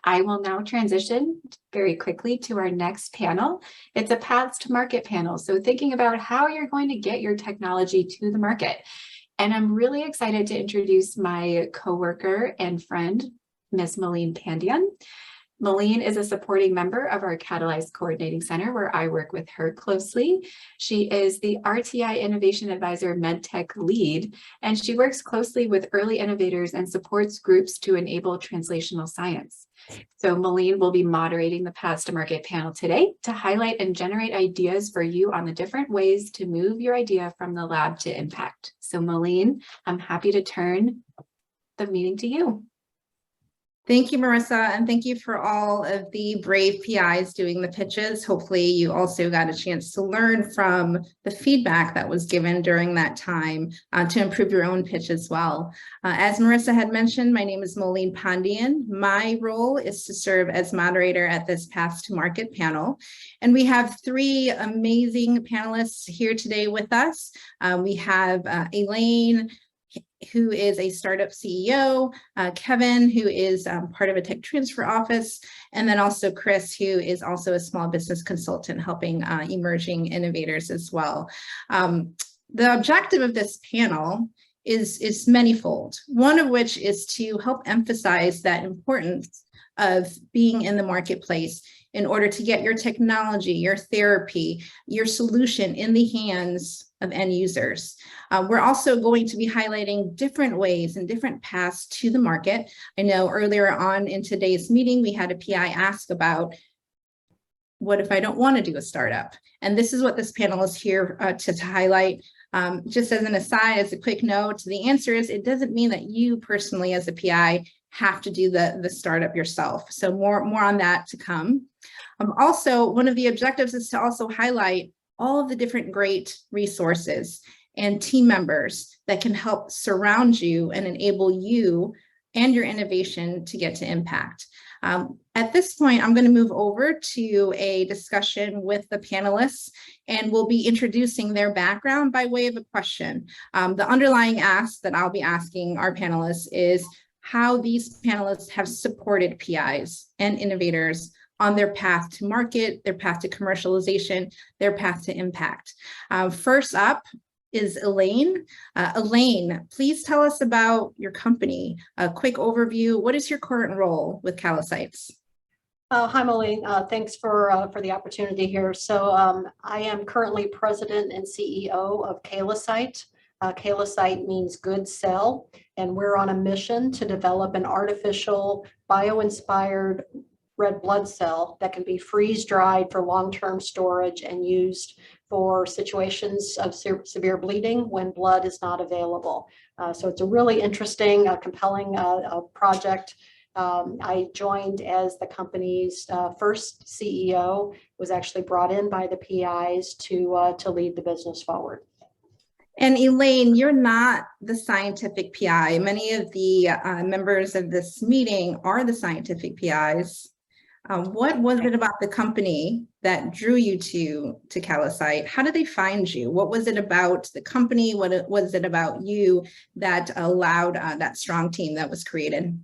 I will now transition very quickly to our next panel. It's a paths to market panel. So thinking about how you're going to get your technology to the market. And I'm really excited to introduce my coworker and friend, Ms. Moline Pandiyan. Moline is a supporting member of our Catalyze Coordinating Center, where I work with her closely. She is the RTI Innovation Advisor MedTech lead, and she works closely with early innovators and supports groups to enable translational science. So Moline will be moderating the Paths to Market panel today to highlight and generate ideas for you on the different ways to move your idea from the lab to impact. So Moline, I'm happy to turn the meeting to you. Thank you, Marissa, and thank you for all of the brave PIs doing the pitches. Hopefully you also got a chance to learn from the feedback that was given during that time to improve your own pitch as well. As Marissa had mentioned, my name is Moline Pandiyan. My role is to serve as moderator at this Paths to Market panel. And we have three amazing panelists here today with us. We have Elaine, who is a startup CEO, Kevin, who is part of a tech transfer office, and then also Chris, who is also a small business consultant helping emerging innovators as well. The objective of this panel is manyfold, one of which is to help emphasize that importance of being in the marketplace in order to get your technology, your therapy, your solution in the hands of end users. We're also going to be highlighting different ways and different paths to the market. I know earlier on in today's meeting, we had a PI ask about, what if I don't want to do a startup? And this is what this panel is here to highlight. Just as an aside, as a quick note, the answer is it doesn't mean that you personally as a PI have to do the startup yourself. So more on that to come. Also, one of the objectives is to also highlight all of the different great resources and team members that can help surround you and enable you and your innovation to get to impact. At this point, I'm going to move over to a discussion with the panelists, and we'll be introducing their background by way of a question. The underlying ask that I'll be asking our panelists is how these panelists have supported PIs and innovators on their path to market, their path to commercialization, their path to impact. First up is Elaine. Elaine, please tell us about your company. A quick overview. What is your current role with Catalyze? Hi, Moline. Thanks for the opportunity here. So I am currently president and CEO of Catalyze. Catalyze means good cell, and we're on a mission to develop an artificial bio-inspired red blood cell that can be freeze-dried for long-term storage and used for situations of severe bleeding when blood is not available. So it's a really interesting, compelling project. I joined as the company's first CEO, was actually brought in by the PIs to lead the business forward. And Elaine, you're not the scientific PI. Many of the members of this meeting are the scientific PIs. What was it about the company that drew you to Catalyze? How did they find you? What was it about the company? What was it about you that allowed that strong team that was created?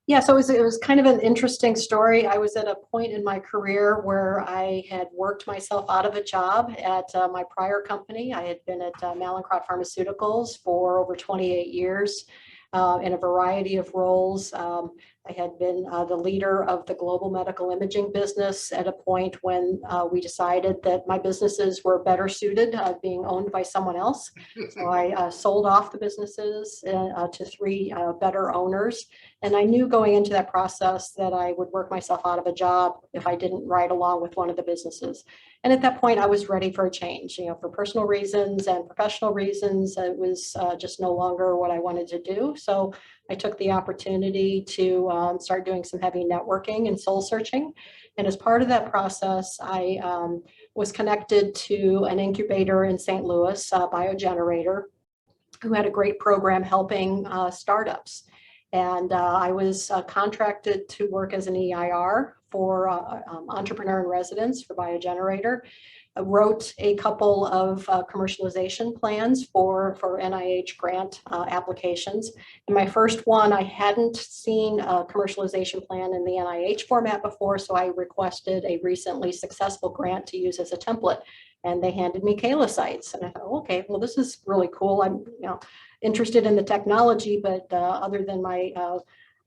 Yeah, so it was kind of an interesting story. I was at a point in my career where I had worked myself out of a job at my prior company. I had been at Mallinckrodt Pharmaceuticals for over 28 years. In a variety of roles. I had been the leader of the global medical imaging business at a point when we decided that my businesses were better suited being owned by someone else. So I sold off the businesses to three better owners. And I knew going into that process that I would work myself out of a job if I didn't ride along with one of the businesses. And at that point, I was ready for a change, for personal reasons and professional reasons. It was just no longer what I wanted to do. So I took the opportunity to start doing some heavy networking and soul searching. And as part of that process, I was connected to an incubator in St. Louis, Biogenerator, who had a great program helping startups. And I was contracted to work as an EIR for entrepreneur in residence for Biogenerator. I wrote a couple of commercialization plans for NIH grant applications. In my first one, I hadn't seen a commercialization plan in the NIH format before, so I requested a recently successful grant to use as a template. And they handed me Catalyze, and I thought, okay, well, this is really cool. I'm interested in the technology, but other than my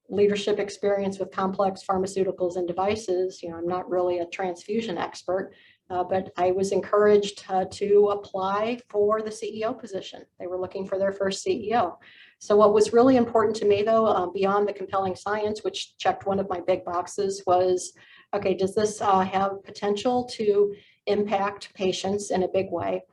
leadership experience with complex pharmaceuticals and devices, I'm not really a transfusion expert. But I was encouraged to apply for the CEO position. They were looking for their first CEO. So what was really important to me, though, beyond the compelling science, which checked one of my big boxes, was, okay, does this have potential to impact patients in a big way?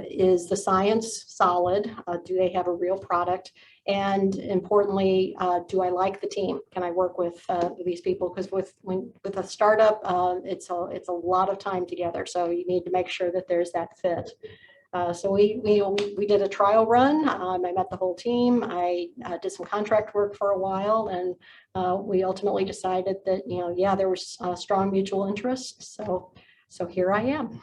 Is the science solid? Do they have a real product? And importantly, do I like the team? Can I work with these people? Because with a startup, it's a lot of time together. So you need to make sure that there's that fit. So we did a trial run. I met the whole team. I did some contract work for a while, and we ultimately decided that yeah, there was strong mutual interest. So here I am.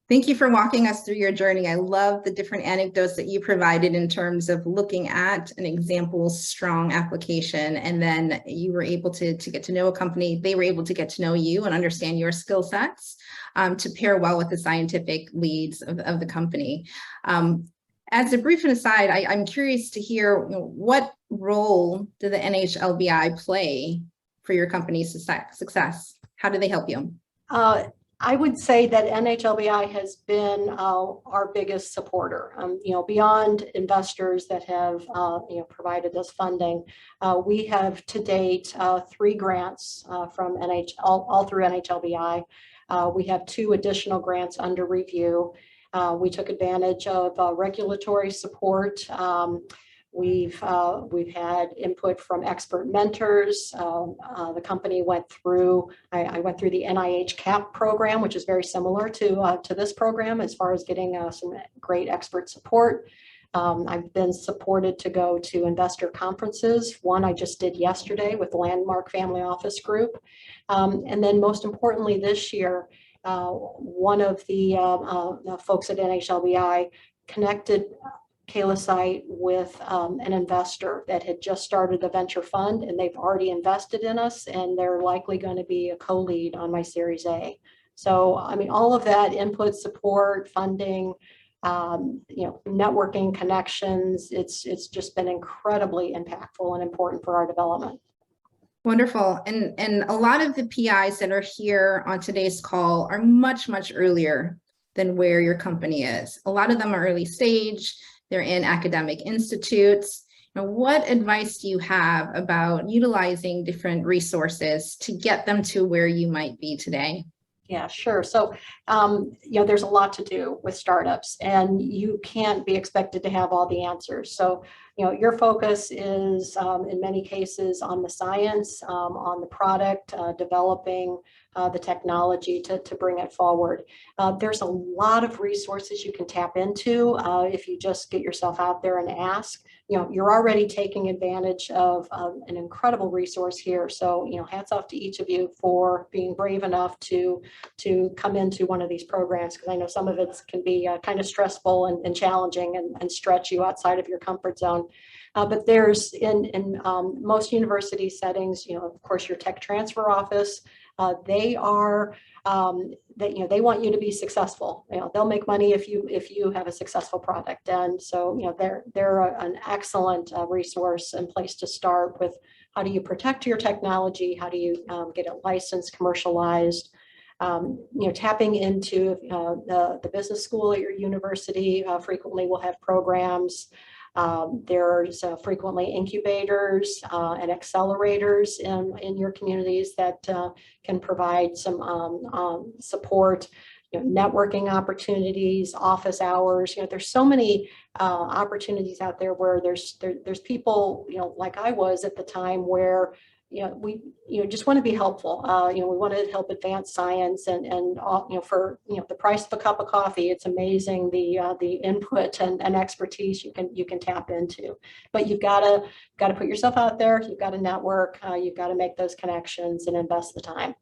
Thank you for walking us through your journey. I love the different anecdotes that you provided in terms of looking at an example, strong application, and then you were able to get to know a company. They were able to get to know you and understand your skill sets to pair well with the scientific leads of the company. As a brief aside, I'm curious to hear what role did the NHLBI play for your company's success? How do they help you? I would say that NHLBI has been our biggest supporter. Beyond investors that have provided us funding, we have to date 3 grants from all through NHLBI. We have 2 additional grants under review. We took advantage of regulatory support. We've had input from expert mentors. The company went through, I went through the NIH CAP program, which is very similar to this program as far as getting some great expert support. I've been supported to go to investor conferences. One I just did yesterday with the Landmark Family Office Group. And then most importantly this year, one of the folks at NHLBI connected Catalyze with an investor that had just started a venture fund, and they've already invested in us, and they're likely going to be a co-lead on my Series A. So, I mean, all of that input, support, funding, networking, connections, it's just been incredibly impactful and important for our development. Wonderful. And a lot of the PIs that are here on today's call are much, much earlier than where your company is. A lot of them are early stage. They're in academic institutes. What advice do you have about utilizing different resources to get them to where you might be today? Yeah, sure. So, there's a lot to do with startups, and you can't be expected to have all the answers. So, your focus is in many cases on the science, on the product, developing the technology to bring it forward. There's a lot of resources you can tap into if you just get yourself out there and ask. You're already taking advantage of an incredible resource here. So, hats off to each of you for being brave enough to come into one of these programs, because I know some of it can be kind of stressful and challenging and stretch you outside of your comfort zone. But there's in most university settings, of course, your tech transfer office. They are they want you to be successful. They'll make money if you have a successful product, and so they're an excellent resource and place to start with. How do you protect your technology? How do you get it licensed, commercialized? Tapping into the business school at your university frequently will have programs. There's frequently incubators and accelerators in your communities that can provide some support, networking opportunities, office hours. There's so many opportunities out there where there's people, like I was at the time, where we just want to be helpful. We want to help advance science, and for the price of a cup of coffee, it's amazing the input and expertise you can tap into. But you've got to put yourself out there. You've got to network. You've got to make those connections and invest the time.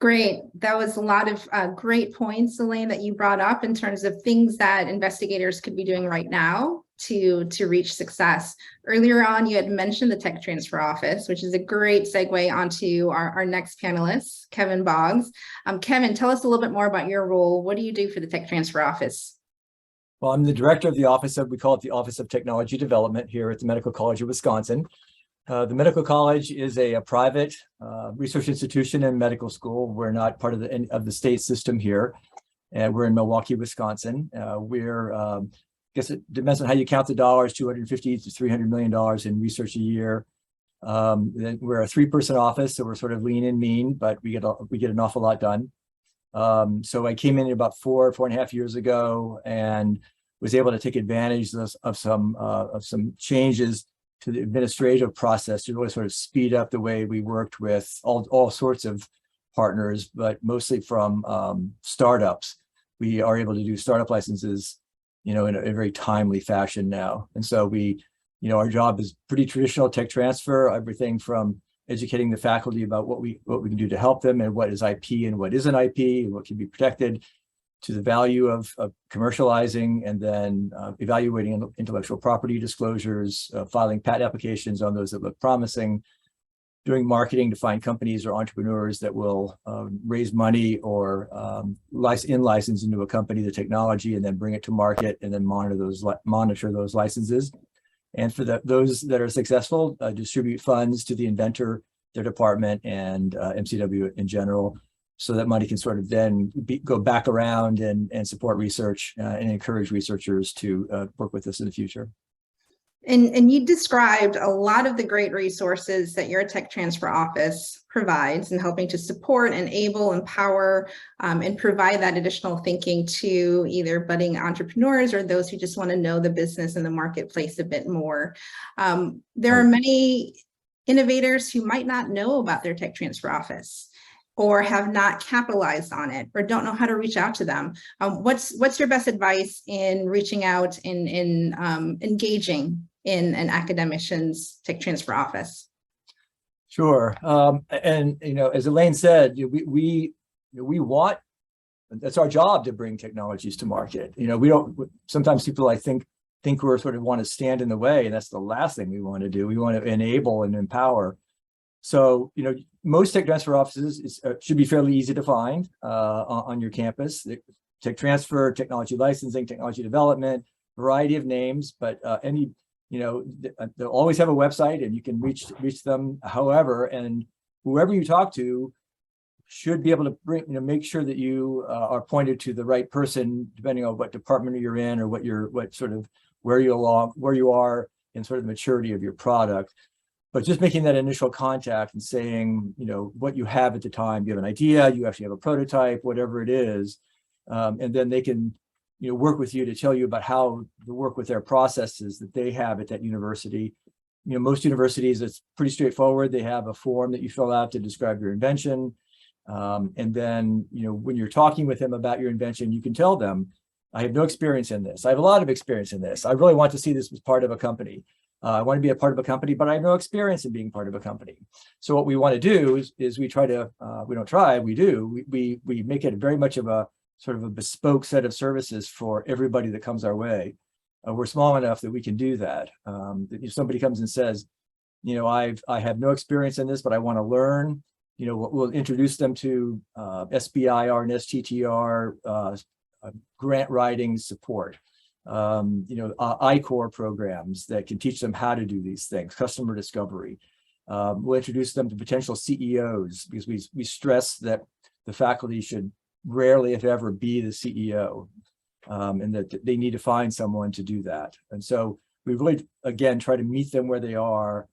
Great. That was a lot of great points, Elaine, that you brought up in terms of things that investigators could be doing right now to reach success. Earlier on, you had mentioned the Tech Transfer Office, which is a great segue onto our next panelist, Kevin Boggs. Kevin, tell us a little bit more about your role. What do you do for the Tech Transfer Office? Well, I'm the director of the office of, we call it the Office of Technology Development here at the Medical College of Wisconsin. The Medical College is a private research institution and medical school. We're not part of the state system here, and we're in Milwaukee, Wisconsin. I guess it depends on how you count the dollars, $250 to $300 million in research a year. We're a 3-person office, so we're sort of lean and mean, but we get an awful lot done. So I came in about 4.5 years ago, and was able to take advantage of some changes to the administrative process to really sort of speed up the way we worked with all sorts of partners, but mostly from startups. We are able to do startup licenses, in a very timely fashion now. And so our job is pretty traditional tech transfer, everything from educating the faculty about what we can do to help them and what is IP and what isn't IP and what can be protected, to the value of commercializing, and then evaluating intellectual property disclosures, filing patent applications on those that look promising, doing marketing to find companies or entrepreneurs that will raise money or license into a company the technology, and then bring it to market, and then monitor those licenses. And for those that are successful, distribute funds to the inventor, their department, and MCW in general, so that money can sort of then go back around and support research and encourage researchers to work with us in the future. And you described a lot of the great resources that your Tech Transfer Office provides in helping to support, enable, empower, and provide that additional thinking to either budding entrepreneurs or those who just want to know the business and the marketplace a bit more. There are many innovators who might not know about their Tech Transfer Office, or have not capitalized on it, or don't know how to reach out to them. What's your best advice in reaching out and engaging in an academician's Tech Transfer Office? Sure. And as Elaine said, we want, that's our job, to bring technologies to market. We don't, sometimes people I think we're sort of want to stand in the way, and that's the last thing we want to do. We want to enable and empower. So, most tech transfer offices should be fairly easy to find on your campus. Tech transfer, technology licensing, technology development, variety of names, but they'll always have a website, and you can reach them however, and whoever you talk to should be able to make sure that you are pointed to the right person, depending on what department you're in, or where you are in sort of the maturity of your product. But just making that initial contact and saying, what you have at the time, you have an idea, you actually have a prototype, whatever it is, and then they can, work with you to tell you about how to work with their processes that they have at that university. Most universities, it's pretty straightforward. They have a form that you fill out to describe your invention. And then, when you're talking with them about your invention, you can tell them, I have no experience in this. I have a lot of experience in this. I really want to see this as part of a company. I want to be a part of a company, but I have no experience in being part of a company. So what we want to do is we try to, we make it very much of a sort of a bespoke set of services for everybody that comes our way. We're small enough that we can do that. If somebody comes and says, I have no experience in this, but I want to learn, we'll introduce them to SBIR and STTR grant writing support. I-Core programs that can teach them how to do these things, customer discovery. We'll introduce them to potential CEOs, because we stress that the faculty should rarely, if ever, be the CEO, and that they need to find someone to do that. And so we really, again, try to meet them where they are,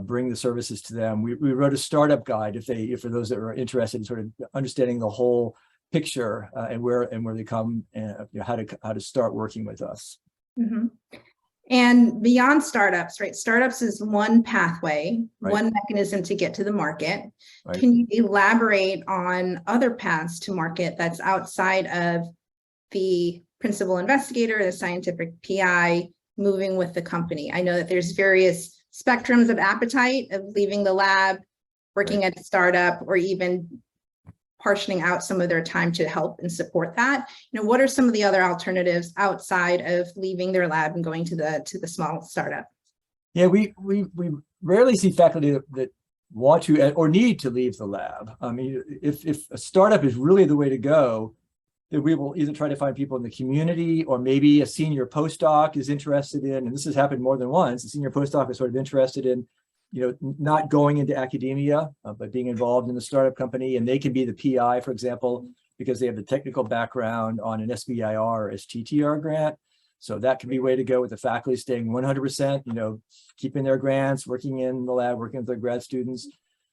bring the services to them. We wrote a startup guide for those that are interested in sort of understanding the whole picture and where they come and how to start working with us. Mm-hmm. And beyond startups, right? Startups is one pathway, right, one mechanism to get to the market. Right. Can you elaborate on other paths to market that's outside of the principal investigator, the scientific PI, moving with the company? I know that there's various spectrums of appetite of leaving the lab, working, right, at a startup, or even portioning out some of their time to help and support that. What are some of the other alternatives outside of leaving their lab and going to the small startup? Yeah, we rarely see faculty that want to or need to leave the lab. I mean, if a startup is really the way to go, then we will either try to find people in the community, or maybe a senior postdoc is interested in, and this has happened more than once, a senior postdoc is sort of interested in, not going into academia, but being involved in the startup company, and they can be the PI, for example, because they have the technical background on an SBIR or STTR grant. So that can be a way to go, with the faculty staying 100%, keeping their grants, working in the lab, working with their grad students.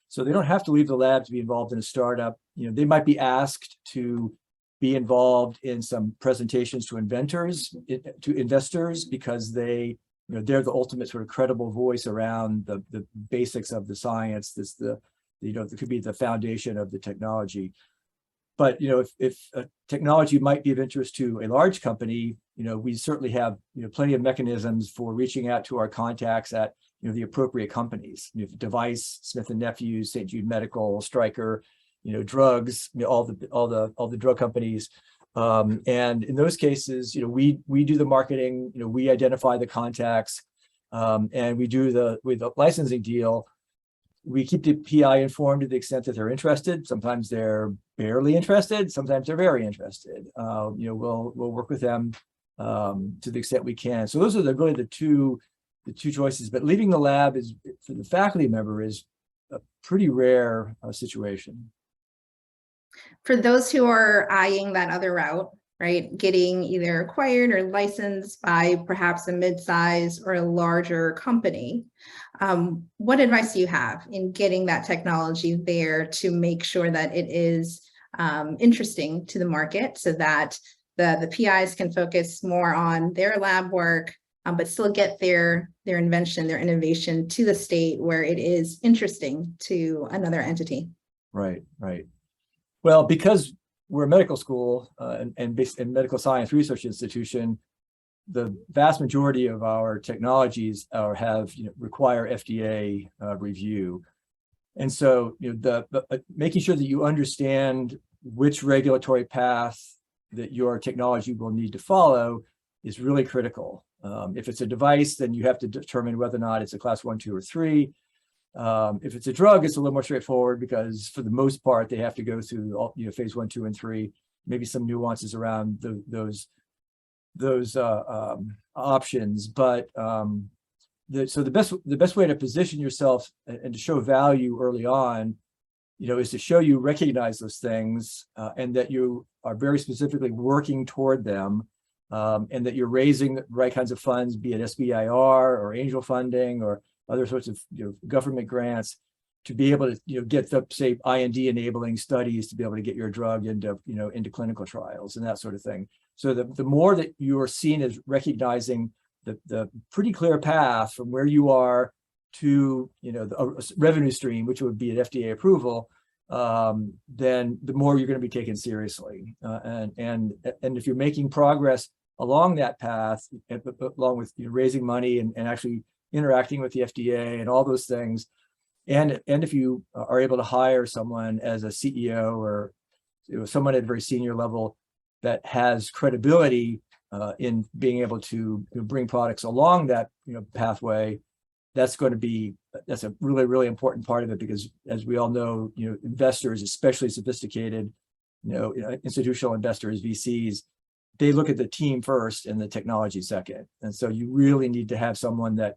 So they don't have to leave the lab to be involved in a startup. They might be asked to be involved in some presentations to investors, because they're the ultimate sort of credible voice around the basics of the science. It could be the foundation of the technology. But if a technology might be of interest to a large company, we certainly have plenty of mechanisms for reaching out to our contacts at the appropriate companies. Device, Smith and Nephews, St. Jude Medical, Stryker, drugs, all the drug companies. And in those cases, we do the marketing, we identify the contacts, and with the licensing deal, we keep the PI informed to the extent that they're interested. Sometimes they're barely interested. Sometimes they're very interested. We'll work with them to the extent we can. So those are really the two choices. But leaving the lab is, for the faculty member, is a pretty rare situation. For those who are eyeing that other route, right, getting either acquired or licensed by perhaps a mid-size or a larger company, what advice do you have in getting that technology there to make sure that it is interesting to the market, so that the PIs can focus more on their lab work, but still get their invention, their innovation to the state where it is interesting to another entity? Right. Well, because we're a medical school and medical science research institution, the vast majority of our technologies require FDA review. And so, making sure that you understand which regulatory path that your technology will need to follow is really critical. If it's a device, then you have to determine whether or not it's a class 1, 2, or 3. If it's a drug, it's a little more straightforward, because for the most part, they have to go through all, phase 1, 2, and 3. Maybe some nuances around those options, but so the best way to position yourself and to show value early on, is to show you recognize those things, and that you are very specifically working toward them, and that you're raising the right kinds of funds, be it SBIR or angel funding or other sorts of government grants, to be able to get the, say, IND enabling studies to be able to get your drug into into clinical trials and that sort of thing. So the more that you are seen as recognizing the pretty clear path from where you are to the revenue stream, which would be an FDA approval, then the more you're going to be taken seriously. And if you're making progress along that path, along with raising money and actually interacting with the FDA and all those things, and if you are able to hire someone as a CEO or someone at a very senior level that has credibility in being able to bring products along that pathway, that's a really, really important part of it, because as we all know, investors, especially sophisticated, institutional investors, VCs, they look at the team first and the technology second. And so you really need to have someone that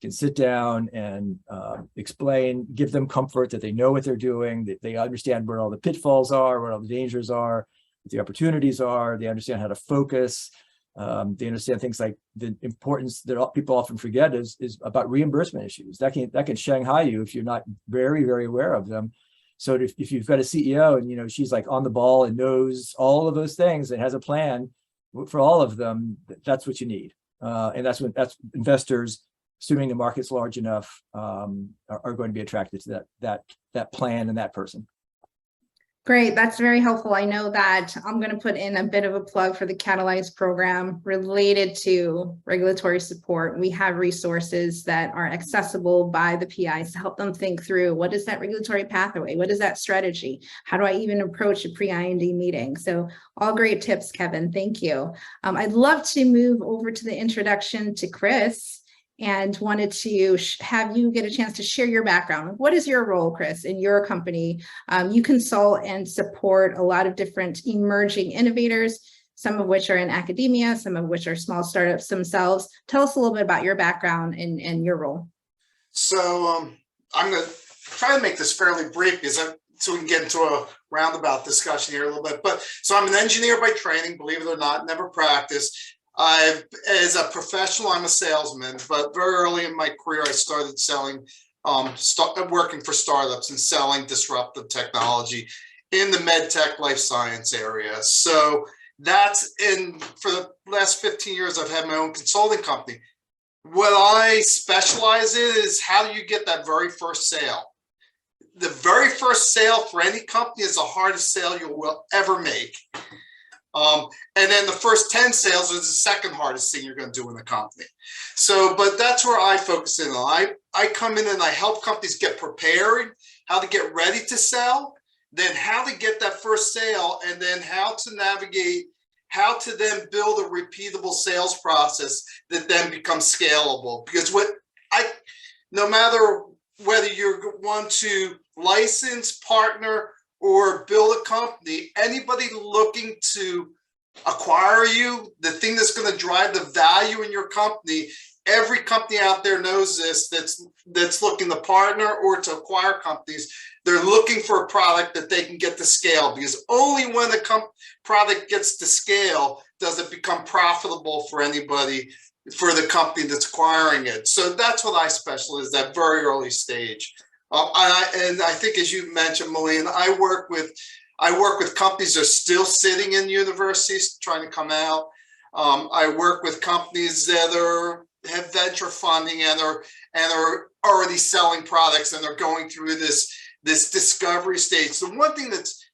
can sit down and explain, give them comfort that they know what they're doing, that they understand where all the pitfalls are, where all the dangers are, what the opportunities are, they understand how to focus. They understand things like the importance that people often forget is about reimbursement issues. That can Shanghai you if you're not very, very aware of them. So if you've got a CEO and she's like on the ball and knows all of those things and has a plan for all of them, that's what you need. And that's investors, assuming the market's large enough, are going to be attracted to that plan and that person. Great, that's very helpful. I know that I'm going to put in a bit of a plug for the Catalyze program related to regulatory support. We have resources that are accessible by the PIs to help them think through what is that regulatory pathway? What is that strategy? How do I even approach a pre-IND meeting? So all great tips, Kevin. Thank you. I'd love to move over to the introduction to Chris, and wanted to have you get a chance to share your background. What is your role, Chris, in your company? You consult and support a lot of different emerging innovators, some of which are in academia, some of which are small startups themselves. Tell us a little bit about your background and your role. So I'm going to try to make this fairly brief so we can get into a roundabout discussion here a little bit. But so I'm an engineer by training, believe it or not, never practiced. As a professional, I'm a salesman, but very early in my career, I started selling, working for startups and selling disruptive technology in the MedTech life science area. So for the last 15 years, I've had my own consulting company. What I specialize in is how do you get that very first sale? The very first sale for any company is the hardest sale you will ever make. And then the first 10 sales is the second hardest thing you're going to do in the company. So, but that's where I focus in on. I come in and I help companies get prepared, how to get ready to sell, then how to get that first sale, and then how to navigate, how to then build a repeatable sales process that then becomes scalable. Because no matter whether you want to license, partner, or build a company, anybody looking to acquire you, the thing that's going to drive the value in your company, every company out there knows this that's looking to partner or to acquire companies. They're looking for a product that they can get to scale, because only when a product gets to scale does it become profitable for anybody, for the company that's acquiring it. So that's what I specialize, that very early stage. And I think, as you mentioned, Moline, I work with companies that are still sitting in universities trying to come out. I work with companies that have venture funding and are already selling products and are going through this discovery stage. So one thing that's,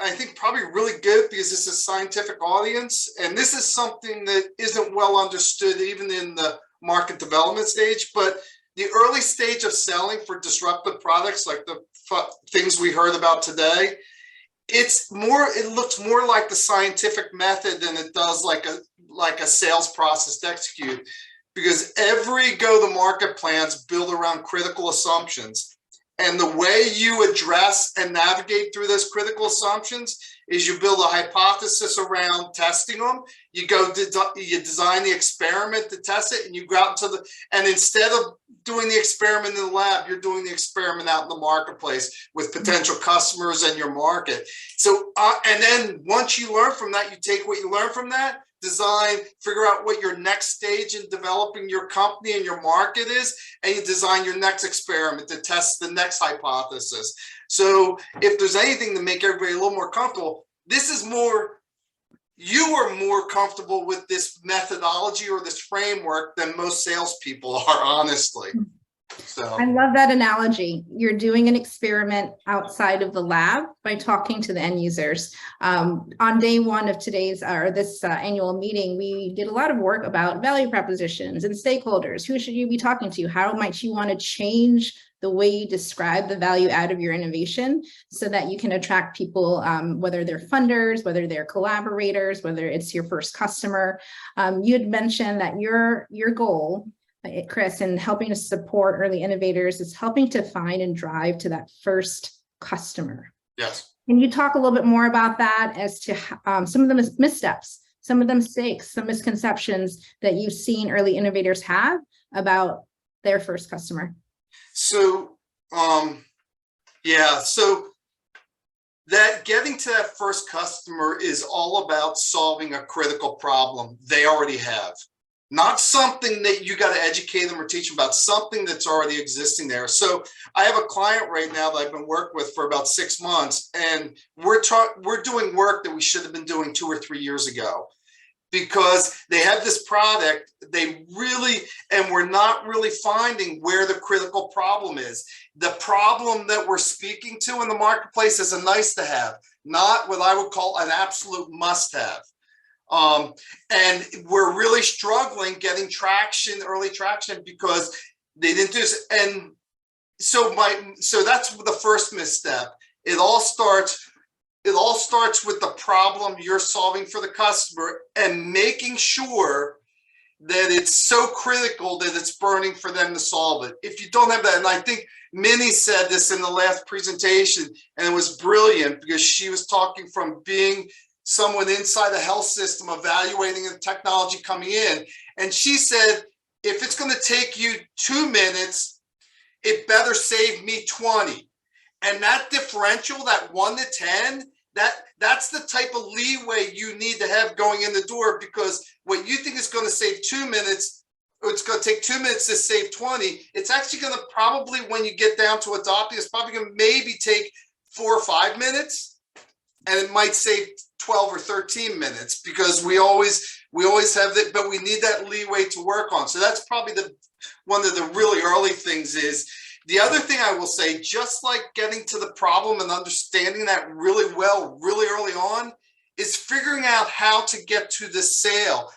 I think, probably really good, because this is a scientific audience, and this is something that isn't well understood even in the market development stage, but the early stage of selling for disruptive products like the things we heard about today, it looks more like the scientific method than it does like a sales process to execute, because every go-to-market plan's built around critical assumptions. And the way you address and navigate through those critical assumptions is you build a hypothesis around testing them. You design the experiment to test it, and you go out and instead of doing the experiment in the lab, you're doing the experiment out in the marketplace with potential customers and your market. So, and then once you learn from that, you take what you learn from that, figure out what your next stage in developing your company and your market is, and you design your next experiment to test the next hypothesis. So if there's anything to make everybody a little more comfortable, you are more comfortable with this methodology or this framework than most salespeople are, honestly. So I love that analogy. You're doing an experiment outside of the lab by talking to the end users. On day one of this annual meeting, we did a lot of work about value propositions and stakeholders. Who should you be talking to? How might you want to change the way you describe the value add of your innovation so that you can attract people, whether they're funders, whether they're collaborators, whether it's your first customer. You had mentioned that your goal, Chris, in helping to support early innovators is helping to find and drive to that first customer. Yes. Can you talk a little bit more about that as to some of the missteps, some of the mistakes, some misconceptions that you've seen early innovators have about their first customer? So, so that getting to that first customer is all about solving a critical problem they already have. Not something that you got to educate them or teach them about, something that's already existing there. So I have a client right now that I've been working with for about 6 months, and we're doing work that we should have been doing 2 or 3 years ago, because they have this product, and we're not really finding where the critical problem is. The problem that we're speaking to in the marketplace is a nice to have, not what I would call an absolute must have. And we're really struggling getting traction, early traction, because they didn't do this. And so that's the first misstep. It all starts with the problem you're solving for the customer and making sure that it's so critical that it's burning for them to solve it. If you don't have that, and I think Minnie said this in the last presentation, and it was brilliant because she was talking from being someone inside the health system evaluating the technology coming in. And she said, if it's going to take you 2 minutes, it better save me 20. And that differential, that 1 to 10, that's the type of leeway you need to have going in the door, because what you think is going to save 2 minutes, or it's going to take 2 minutes to save 20, it's actually going to probably, when you get down to adopting, it's probably going to maybe take 4 or 5 minutes, and it might save 12 or 13 minutes, because we always have that, but we need that leeway to work on. So that's probably one of the really early things is. The other thing I will say, just like getting to the problem and understanding that really well, really early on, is figuring out how to get to the sale.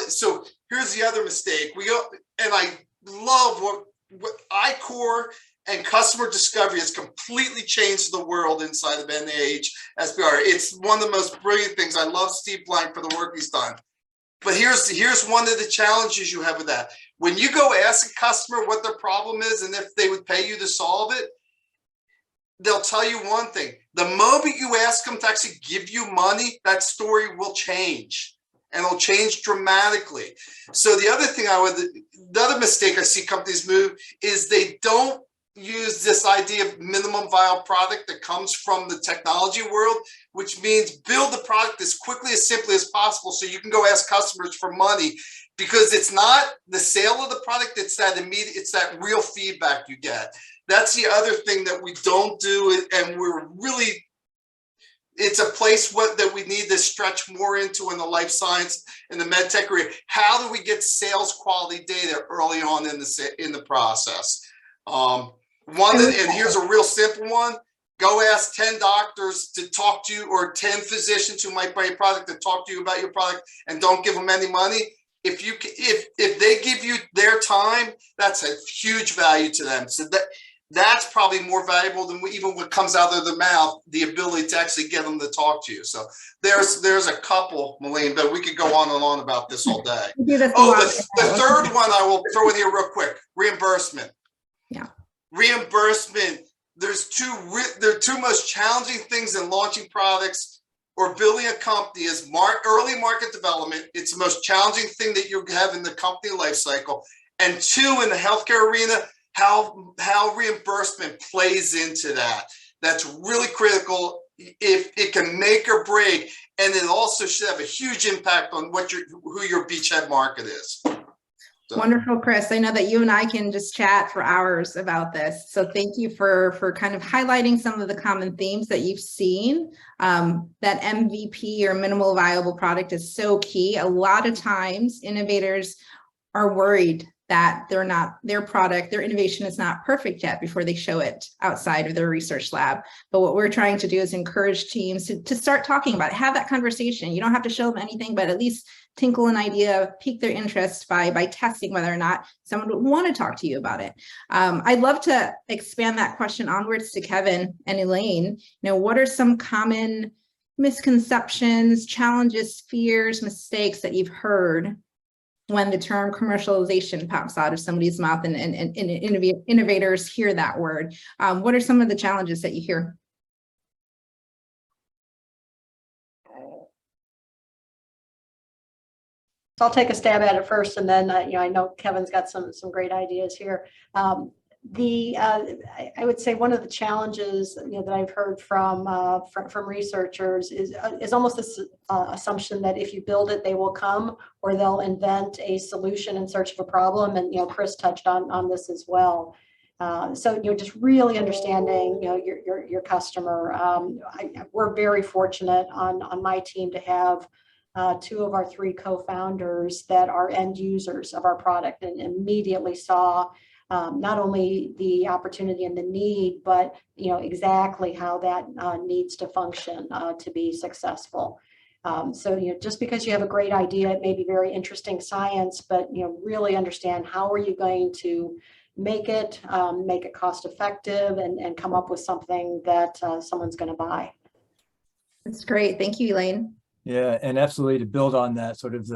So here's the other mistake. We go, and I love what iCore and customer discovery has completely changed the world inside of NHLBI. It's one of the most brilliant things. I love Steve Blank for the work he's done. But here's one of the challenges you have with that. When you go ask a customer what their problem is and if they would pay you to solve it, they'll tell you one thing. The moment you ask them to actually give you money, that story will change, and it'll change dramatically. So the other mistake I see companies move is they don't use this idea of minimum viable product that comes from the technology world, which means build the product as quickly, as simply as possible so you can go ask customers for money, because it's not the sale of the product, it's that real feedback you get. That's the other thing that we don't do, and it's a place that we need to stretch more into in the life science and the MedTech area. How do we get sales quality data early on in the process? And here's a real simple one. Go ask 10 doctors to talk to you, or 10 physicians who might buy a product to talk to you about your product, and don't give them any money. If they give you their time, that's a huge value to them. So that's probably more valuable than even what comes out of their mouth, the ability to actually get them to talk to you. So there's a couple, Moline, but we could go on and on about this all day. The third one I will throw in here real quick: reimbursement. Yeah. Reimbursement. There are two most challenging things in launching products or building a company is early market development. It's the most challenging thing that you have in the company life cycle. And 2, in the healthcare arena, how reimbursement plays into that. That's really critical. If it can make or break, and it also should have a huge impact on who your beachhead market is. So. Wonderful, Chris. I know that you and I can just chat for hours about this. So thank you for kind of highlighting some of the common themes that you've seen. That MVP, or minimal viable product, is so key. A lot of times innovators are worried that their product, their innovation is not perfect yet before they show it outside of their research lab. But what we're trying to do is encourage teams to start talking about it, have that conversation. You don't have to show them anything, but at least tinkle an idea, pique their interest by testing whether or not someone would want to talk to you about it. I'd love to expand that question onwards to Kevin and Elaine. What are some common misconceptions, challenges, fears, mistakes that you've heard when the term commercialization pops out of somebody's mouth and innovators hear that word? What are some of the challenges that you hear? So I'll take a stab at it first, and then I know Kevin's got some great ideas here. I would say one of the challenges that I've heard from researchers is almost this assumption that if you build it, they will come, or they'll invent a solution in search of a problem. And Chris touched on this as well. So just really understanding your customer. We're very fortunate on my team to have two of our three co-founders that are end users of our product and immediately saw not only the opportunity and the need, but exactly how that needs to function to be successful. So just because you have a great idea, it may be very interesting science, but really understand how are you going to make it cost effective and come up with something that someone's going to buy. That's great. Thank you, Elaine. Yeah, and absolutely to build on that, sort of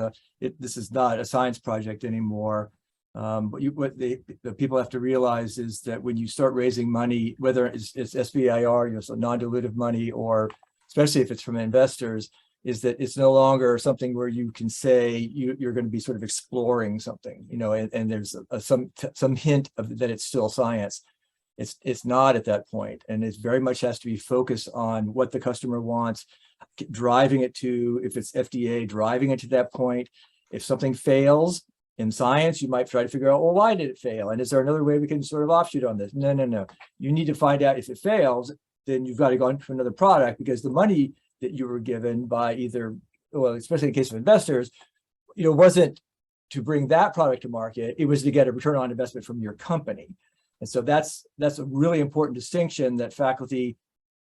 this is not a science project anymore. But what the people have to realize is that when you start raising money, whether it's SBIR, so non-dilutive money, or especially if it's from investors, is that it's no longer something where you can say you're going to be sort of exploring something, and there's some hint of that it's still science. It's not at that point, and it very much has to be focused on what the customer wants, driving it to, if it's FDA, driving it to that point. If something fails in science, you might try to figure out, well, why did it fail? And is there another way we can sort of offshoot on this? No. You need to find out if it fails, then you've got to go into another product, because the money that you were given by either, well, especially in the case of investors, wasn't to bring that product to market. It was to get a return on investment from your company. And so that's a really important distinction that faculty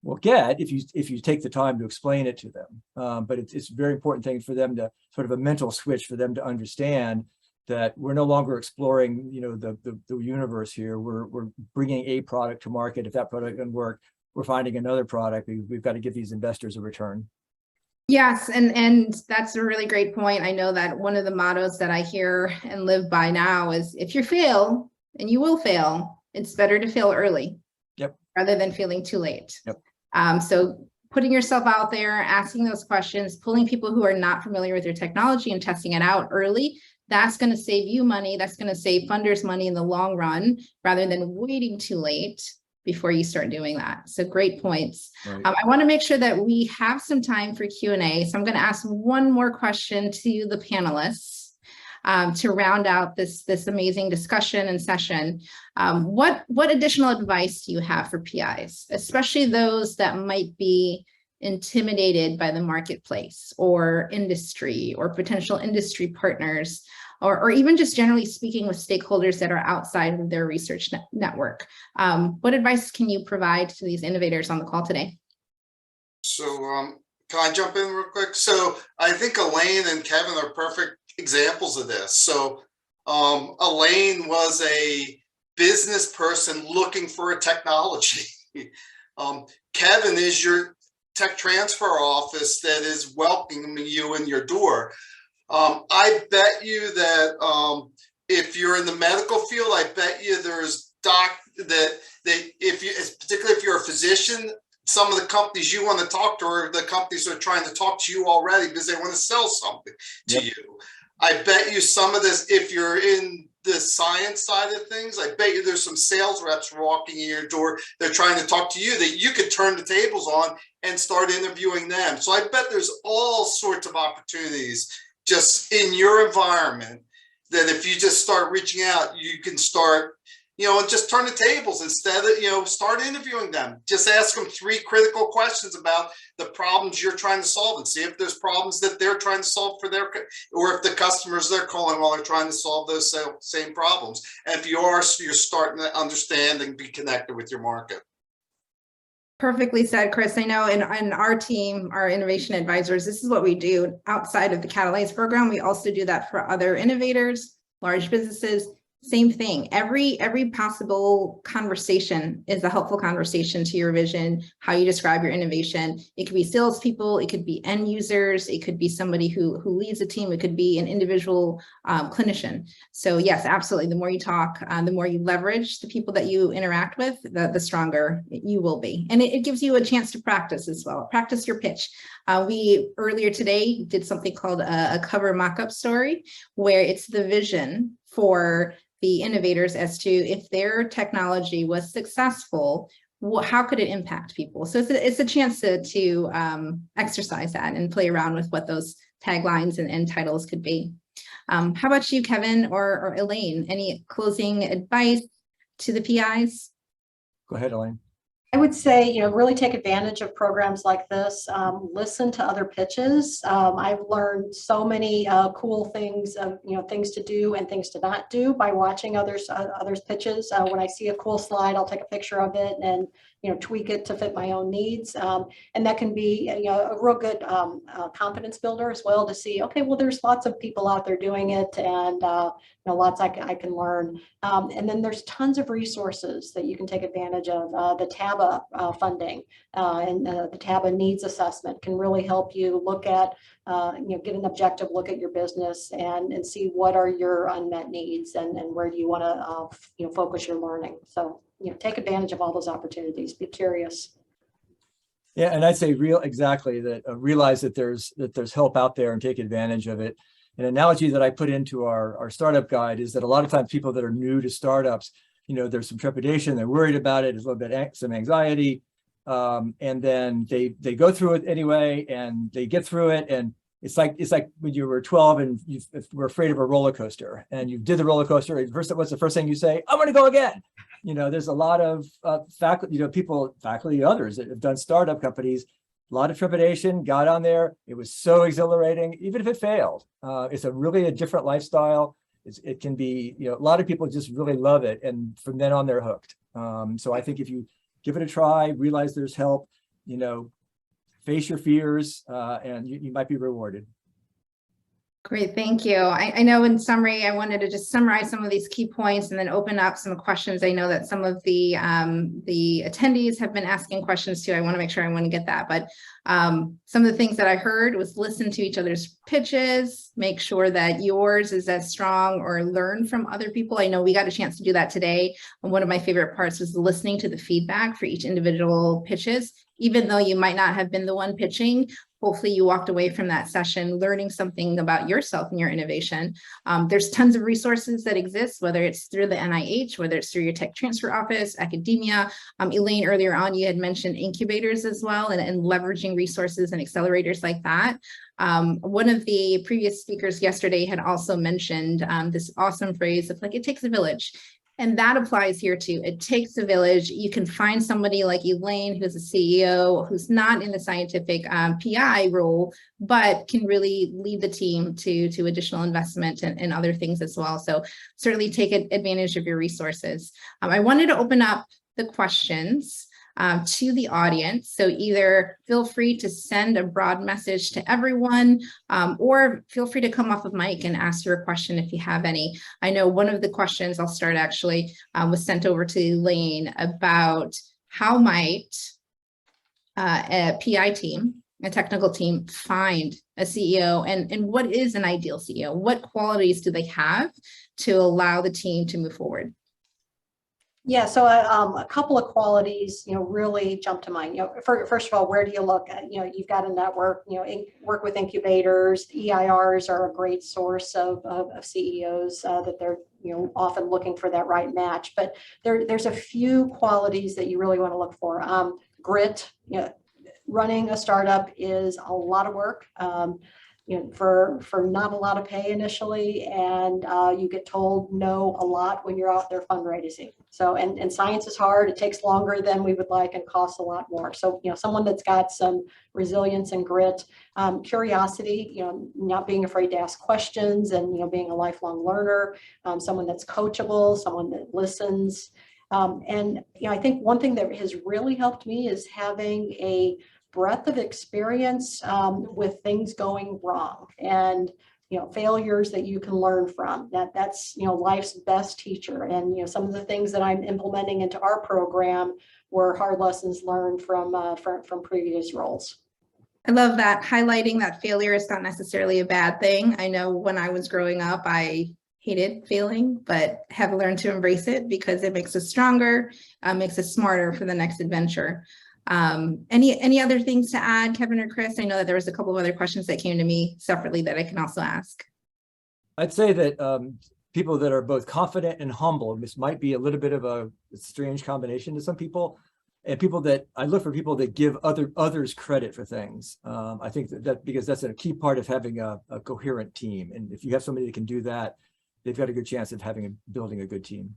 will get if you take the time to explain it to them. But it's a very important thing for them to sort of a mental switch for them to understand that we're no longer exploring, the universe here. We're bringing a product to market. If that product doesn't work, we're finding another product. We've got to give these investors a return. Yes, and that's a really great point. I know that one of the mottos that I hear and live by now is, if you fail, and you will fail, it's better to fail early. Yep. Rather than feeling too late. Yep. So putting yourself out there, asking those questions, pulling people who are not familiar with your technology and testing it out early, that's going to save you money. That's going to save funders money in the long run, rather than waiting too late before you start doing that. So great points. Right. I want to make sure that we have some time for Q&A. So I'm going to ask one more question to the panelists to round out this amazing discussion and session. What additional advice do you have for PIs, especially those that might be intimidated by the marketplace or industry or potential industry partners, or even just generally speaking with stakeholders that are outside of their research network? What advice can you provide to these innovators on the call today? So can I jump in real quick? So I think Elaine and Kevin are perfect examples of this. So Elaine was a business person looking for a technology. Kevin is your tech transfer office that is welcoming you in your door. I bet you that if you're in the medical field, I bet you there's particularly if you're a physician, some of the companies you want to talk to are the companies that are trying to talk to you already because they want to sell something to you. I bet you some of this, if you're in the science side of things, I bet you there's some sales reps walking in your door. They're trying to talk to you that you could turn the tables on and start interviewing them. So I bet there's all sorts of opportunities just in your environment that if you just start reaching out, you can start, and just turn the tables instead of, start interviewing them. Just ask them 3 critical questions about the problems you're trying to solve and see if there's problems that they're trying to solve for or if the customers they're calling while they're trying to solve those same problems. And if you're starting to understand and be connected with your market. Perfectly said, Chris. I know in our team, our innovation advisors, this is what we do outside of the Catalyze program. We also do that for other innovators, large businesses. Same thing. Every possible conversation is a helpful conversation to your vision, how you describe your innovation. It could be salespeople, it could be end users, it could be somebody who leads a team, it could be an individual clinician. So yes, absolutely. The more you talk, the more you leverage the people that you interact with, the stronger you will be. And it gives you a chance to practice as well. Practice your pitch. We earlier today did something called a cover mock-up story, where it's the vision for the innovators as to if their technology was successful, how could it impact people? So it's a chance to exercise that and play around with what those taglines and titles could be. How about you, Kevin or Elaine? Any closing advice to the PIs? Go ahead, Elaine. I would say, really take advantage of programs like this. Listen to other pitches. I've learned so many cool things, things to do and things to not do by watching others pitches. When I see a cool slide, I'll take a picture of it and tweak it to fit my own needs. And that can be a real good confidence builder as well, to see, okay, well, there's lots of people out there doing it, and lots I can learn. And then there's tons of resources that you can take advantage of. The TABA funding and the TABA needs assessment can really help you look at, get an objective look at your business and see what are your unmet needs, and where do you want to focus your learning. So take advantage of all those opportunities. Be curious. Yeah, and I'd say realize that there's help out there and take advantage of it. An analogy that I put into our startup guide is that a lot of times people that are new to startups, there's some trepidation, they're worried about it, there's a little bit some anxiety, and then they go through it anyway, and they get through it. And it's like when you were 12 and you were afraid of a roller coaster, and you did the roller coaster. What's the first thing you say? I'm going to go again. There's a lot of faculty, others that have done startup companies, a lot of trepidation, got on there. It was so exhilarating, even if it failed. It's a different lifestyle. It can be, a lot of people just really love it, and from then on they're hooked. So I think if you give it a try, realize there's help, face your fears, and you might be rewarded. Great, thank you. I know in summary, I wanted to just summarize some of these key points and then open up some questions. I know that some of the attendees have been asking questions too. I want to make sure I want to get that. But some of the things that I heard was listen to each other's pitches, make sure that yours is as strong, or learn from other people. I know we got a chance to do that today. And one of my favorite parts was listening to the feedback for each individual pitches. Even though you might not have been the one pitching, hopefully you walked away from that session learning something about yourself and your innovation. There's tons of resources that exist, whether it's through the NIH, whether it's through your tech transfer office, academia. Elaine, earlier on, you had mentioned incubators as well, and leveraging resources and accelerators like that. One of the previous speakers yesterday had also mentioned this awesome phrase of it takes a village. And that applies here too. It takes a village. You can find somebody like Elaine, who's a CEO, who's not in the scientific PI role, but can really lead the team to additional investment and other things as well. So certainly take advantage of your resources. I wanted to open up the questions to the audience. So either feel free to send a broad message to everyone, or feel free to come off of mic and ask your question if you have any. I know one of the questions, I'll start actually, was sent over to Elaine about how might a PI team, a technical team, find a CEO, and what is an ideal CEO? What qualities do they have to allow the team to move forward? Yeah, so a couple of qualities, really jump to mind. First of all, where do you look at? You've got a network. Work with incubators. EIRs are a great source of CEOs that they're often looking for that right match. But there's a few qualities that you really want to look for. Grit. Running a startup is a lot of work. For not a lot of pay initially, and you get told no a lot when you're out there fundraising. So, and science is hard. It takes longer than we would like and costs a lot more. So, someone that's got some resilience and grit, curiosity, not being afraid to ask questions, and being a lifelong learner, someone that's coachable, someone that listens. And I think one thing that has really helped me is having a breadth of experience with things going wrong, and failures that you can learn from. That's life's best teacher. And some of the things that I'm implementing into our program were hard lessons learned from previous roles. I love that, highlighting that failure is not necessarily a bad thing. I know when I was growing up, I hated failing, but have learned to embrace it because it makes us stronger, makes us smarter for the next adventure. Any other things to add, Kevin or Chris? I know that there was a couple of other questions that came to me separately that I can also ask. I'd say that people that are both confident and humble, this might be a little bit of a strange combination to some people, and people that I look for people that give others credit for things. I think that because that's a key part of having a coherent team, and if you have somebody that can do that, they've got a good chance of building a good team.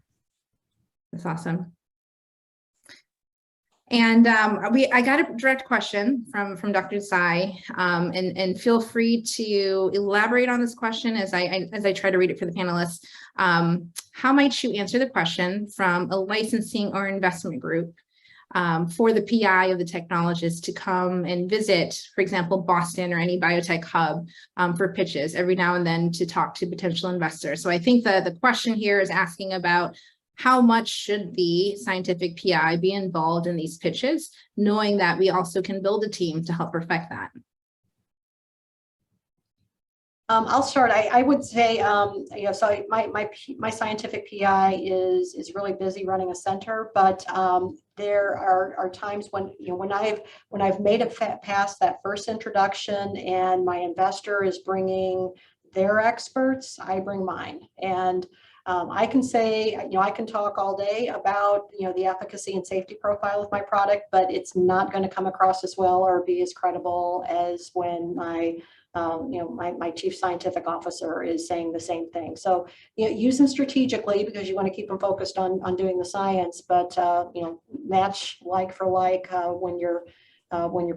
That's awesome. And I got a direct question from Dr. Tsai, and feel free to elaborate on this question as I try to read it for the panelists. How might you answer the question from a licensing or investment group for the PI of the technologist to come and visit, for example, Boston or any biotech hub for pitches every now and then to talk to potential investors? So I think the question here is asking about how much should the scientific PI be involved in these pitches, knowing that we also can build a team to help perfect that? I'll start. I would say, so my scientific PI is really busy running a center, but there are times when when I've made it past that first introduction and my investor is bringing their experts, I bring mine. And I can say, I can talk all day about, the efficacy and safety profile of my product, but it's not going to come across as well or be as credible as when my chief scientific officer is saying the same thing. So, use them strategically because you want to keep them focused on doing the science, but, match like for like when you're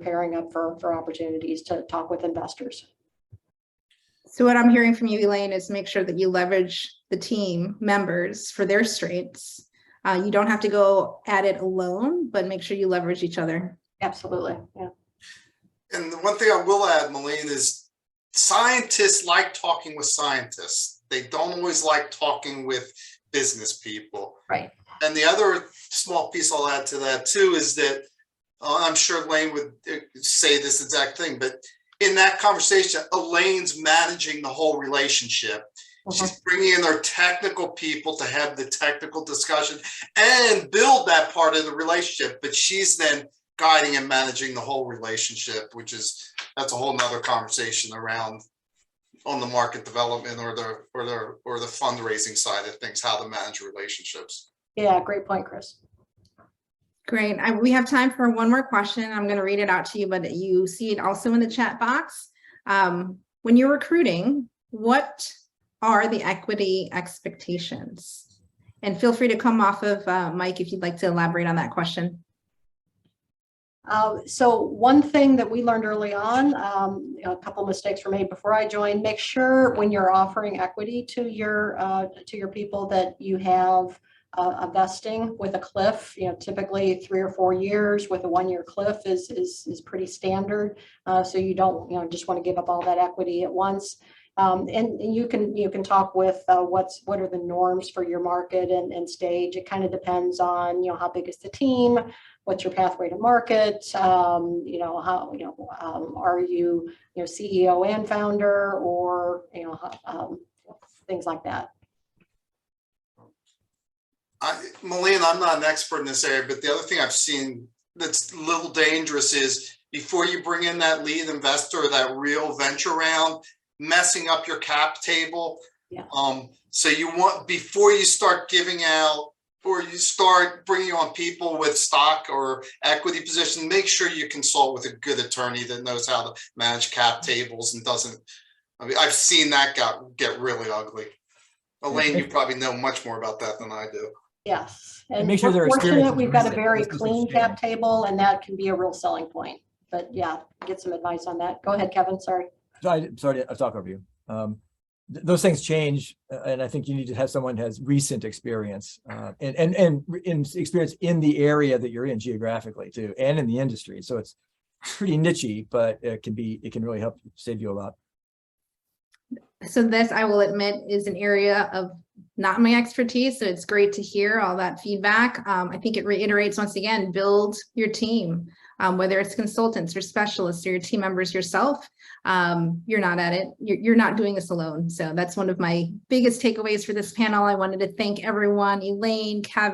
pairing up for opportunities to talk with investors. So what I'm hearing from you, Elaine, is make sure that you leverage the team members for their strengths. You don't have to go at it alone, but make sure you leverage each other. Absolutely. Yeah. And the one thing I will add, Moline, is scientists like talking with scientists. They don't always like talking with business people. Right. And the other small piece I'll add to that too is that I'm sure Elaine would say this exact thing, but in that conversation, Elaine's managing the whole relationship. She's bringing in their technical people to have the technical discussion and build that part of the relationship, but she's then guiding and managing the whole relationship, that's a whole nother conversation around on the market development or the fundraising side of things, how to manage relationships. Yeah, great point, Chris. Great. We have time for one more question. I'm going to read it out to you, but you see it also in the chat box. When you're recruiting, what are the equity expectations? And feel free to come off of Mike if you'd like to elaborate on that question. So one thing that we learned early on, a couple of mistakes were made before I joined. Make sure when you're offering equity to your people that you have a vesting with a cliff. Typically 3 or 4 years with a 1-year cliff is pretty standard. So you don't just want to give up all that equity at once. And you can talk with what are the norms for your market and stage. It kind of depends on how big is the team, what's your pathway to market, how are you CEO and founder, or things like that. Moline, I'm not an expert in this area, but the other thing I've seen that's a little dangerous is before you bring in that lead investor or that real venture round, messing up your cap table. Yeah. So you want, before you start giving out or you start bringing on people with stock or equity position, make sure you consult with a good attorney that knows how to manage cap tables and doesn't. I've seen that get really ugly. Elaine, you probably know much more about that than I do. Yes, and make sure they're fortunate experienced. we've got a very clean cap table, and that can be a real selling point. But yeah, get some advice on that. Go ahead, Kevin. Sorry. Sorry to talk over you. Those things change, and I think you need to have someone who has recent experience and experience in the area that you're in geographically too, and in the industry. So it's pretty nichey, but it can really help save you a lot. So this, I will admit, is an area of not my expertise. So it's great to hear all that feedback. I think it reiterates once again, build your team, whether it's consultants or specialists or your team members yourself. You're not at it. You're not doing this alone. So that's one of my biggest takeaways for this panel. I wanted to thank everyone, Elaine, Kevin,